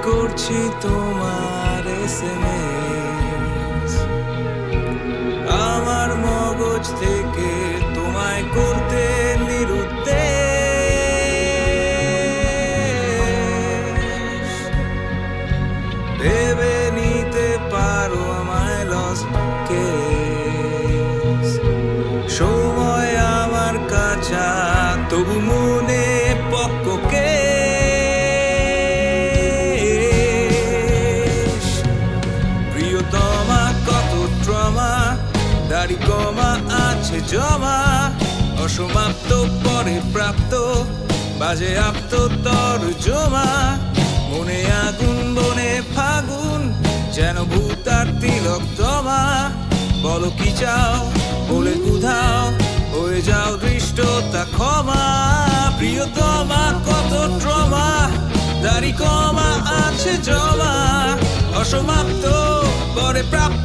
করছি তোমার SMS, আমার মগজ থেকে তোমায় করতে নিরুদ্দেশ। ভেবে নিতে পারো আমায় লস্ট কেস। সময় আমার কাছা তবু মনে পক্ককে দাড়ি কমা আছে জমা, অসমাপ্ত পরে প্রাপ্ত বাজে আপ্ত তর জমা। মনে আগুন বনে ফাগুন যেন ভূতার তিলক জমা। বলো কি চাও বলে উধাও হয়ে যাও দৃষ্টতা ক্ষমা। প্রিয়তমা কত ট্রমা, দাড়ি কমা আছে জমা, অসমাপ্ত পরে প্রাপ্ত